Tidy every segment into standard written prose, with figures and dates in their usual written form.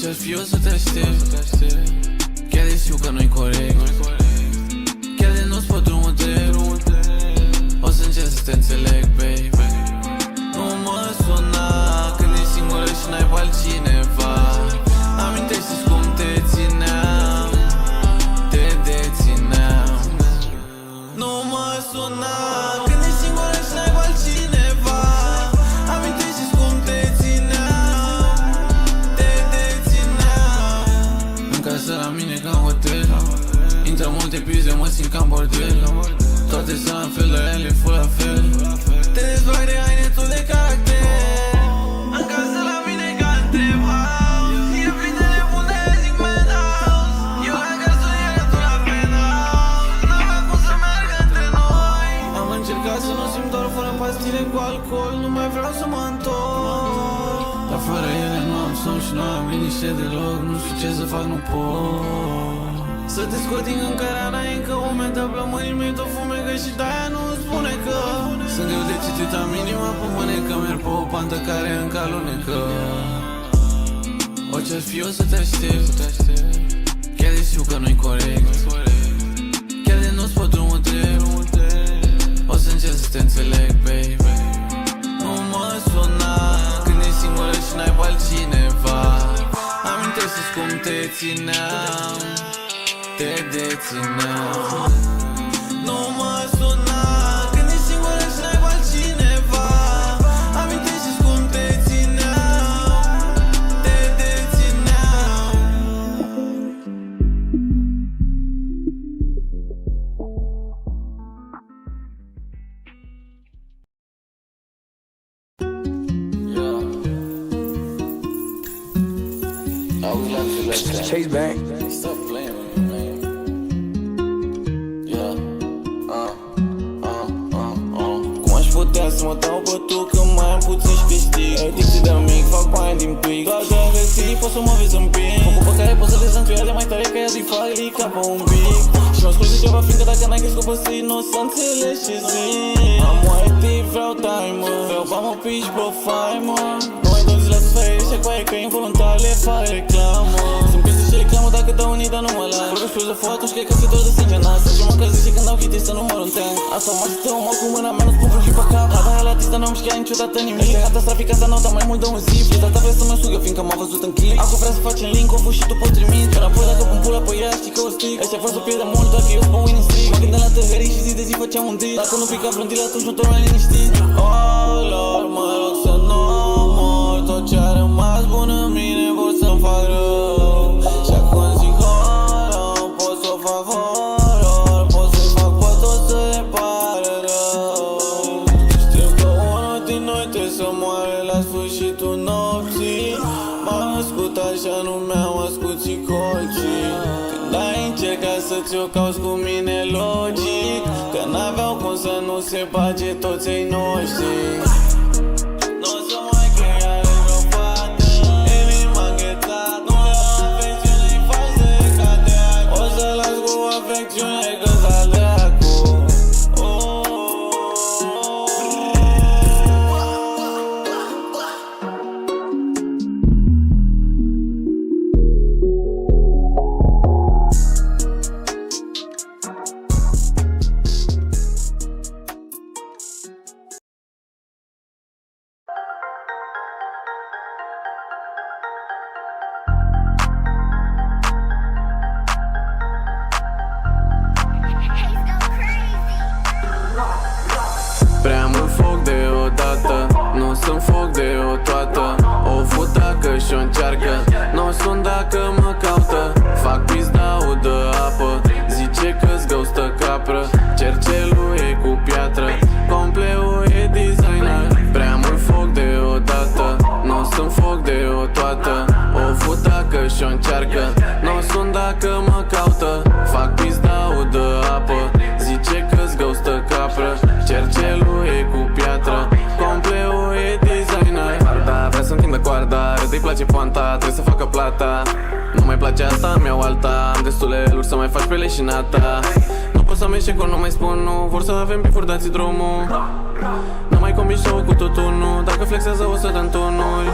Orice-ar fi o să te aștept. Chiar de știu că nu-i corect. Chiar de nu-ți pot drumul drept. O să încerc să te înțeleg, baby. Nu mă suna când ești singură și n-ai pe altcineva. Amintește-ți cum te țineam. Te dețineam. Nu mă suna când ești singură și n-ai pe altcineva. Amintește-ți cum te țineam. Te dețineam. În casă la mine ca în hotel. Intră multe pize, mă simt ca în bordel. Toate sunt la fel, dar ele fă la fel. Te dezbrac de haine, tu de caracter. În casă la mine ca în trap house. E plin de nebun de zic penthouse. Eu la garsoniere, tu la penthouse. N-avea cum să meargă între noi. Am încercat să nu simt doar fără pastile cu alcool. Nu mai vreau să mă întorc. Dar fără ele nu am somn și nu am liniște deloc. Nu știu ce să fac, nu pot să te scot din încărea, n-ai încă umed. Plămânii mei tot fumegă și de-aia nu-mi spune că sunt greu de citit, am inima pe mânecă. Merg pe o pantă care încă alunecă. Orice-ar fi o să te aștept. Chiar de știu că nu-i corect. Chiar de nu-ți pot drumul drept. O să încerc să te înțeleg, baby. Nu mă suna când ești singură și n-ai pe altcineva. Amintește-ți cum te țineam. Te dețineam. Nu mă suna când ești singură și n-ai pe altcineva. Amintește-ți cum te țineam. Te dețineam. Chase Bank. Stop playing with me, man. Yeah. Cum aș putea să mă dau bătut când mai am puțin și câștig? Adicție de mic, fac bani din pic. Doar de a găsi, poți să mă vezi un pic. Focul pe care poți să le zântui de mai tare ca ea din fali ca pe un pic. Și mă ascult ceva, fiindcă dacă n-ai crescut pe zi, n-o să înțelegi ce zic. Am white, vreau timer. Vreau bani, mă pici, bă, faimă. Nu mai dau zi la sfere, ești cu aia că involuntar le fac reclamă. Sunt piste și reclamă dacă dau unii, dar nu mă las. Vorbesc pe de foatul și cred că se dor de sânge nas. Să mă încălzi și când dau hit să număr un tank. Asta mă aștept un mă cu mâna mea, nu-ți pun și pe cap. Hata aia la tista, n-am știat niciodată nimic. Ăștia gata strafic, asta n-au dat mai mult de un zip. Și tata vrea să mă sugă, fiindcă m-a văzut în clip. Acum vrea să facem link, o și tu poți trimis. Că înapoi dacă pun pula pe ea, știi că o stric. Ăștia vor să pierde mult, doar că eu spun winning streak. Mă gândeam la tăhării și zi de zi făceam un deal. Dacă nu pica blondile, atunci nu dormeam liniștit. Oh, Lord, mă rog să nu mor. Tot ce-a rămas bun în mine vor să-mi fac rău. Și acum zic horror, pot să o fac horror. Pot să-i fac pe tot să le pare rău. Știu că unul din noi trebuie să moare la sfârșitul nopții. M-am născut așa, nu mi-am ascuțit colții. Când ai încercat să-ți o cauți cu mine logic, că n-aveau cum să nu se bage toți ei noștri. Nu o să mai creare vreo fată, inima înghețat. Nu vreau afecțiune, îi faci să e ca dracu. O să las cu afecțiune că-s al dracu. Prea mult foc deodată, nu sunt foc de o toată. O fut dacă și-o încearcă, n-o sun dacă mă caută. Fac pis, dau de apă, zice că-s găustă capră. Cercelul e cu piatră, compleul e designer. Prea mult foc deodată, n-o sunt foc de o toată. O fut dacă și-o încearcă, n-o sun dacă mă caută. Fac pis, dau de apă, zice că-s găustă capră. Cercelul e cu piatră, compleul e designer. Da, vrea să întindă coarda, râde-i place poanta, trebuie să facă plata. Nu mai place asta, îmi iau alta. Am destule luri să mai faci pe leșinata. Nu pot să mergi cu nu mai spun nu. Vor să avem bifuri, dați drumul. Nu mai combini show cu tot unul. Dacă flexează o să dăm tonuri.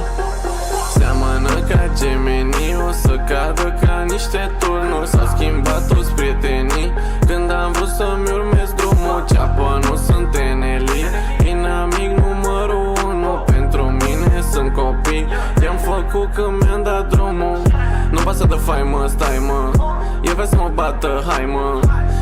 Seamănă ca gemenii, o să cadă ca niște turnuri. S-au schimbat toți prietenii când am vrut să-mi urmez drumul. Ceapă, nu sunt enelii, inamic numărul 1. Pentru mine sunt copii, i-am făcut când mi-am dat drumul. Nu pasă de faimă, stai mă, e vrea să mă bată, hai mă.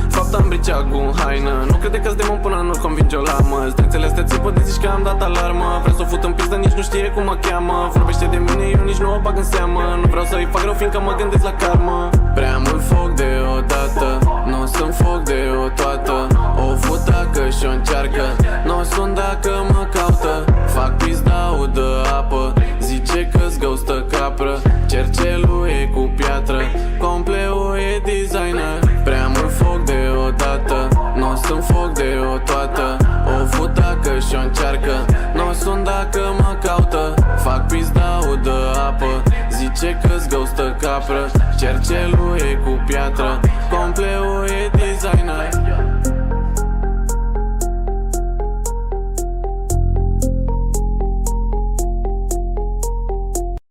Fapt am bricea cu haină, nu crede că-s demon până nu convinge o lamă. Strânțele astea țipă de zici că am dat alarmă. Vreau să o fut în pistă, nici nu știe cum mă cheamă. Vorbește de mine, eu nici nu o bag în seamă. Nu vreau să-i fac rău, fiindcă mă gândesc la karmă. Prea mult foc deodată, nu sunt foc de o toată. O fut dacă și-o încearcă, nu sunt dacă mă caută. Fac pizdau de apă, zice că-s ghostă capră. Cercelul e cu piatră, compleu e designer. Prea mult foc deodată, nu sunt foc de o toată. O fut dacă și-o încearcă, nu sunt dacă mă caută. Fac pizdau de apă, zice că-s ghostă capră. Cercelul e cu piatră,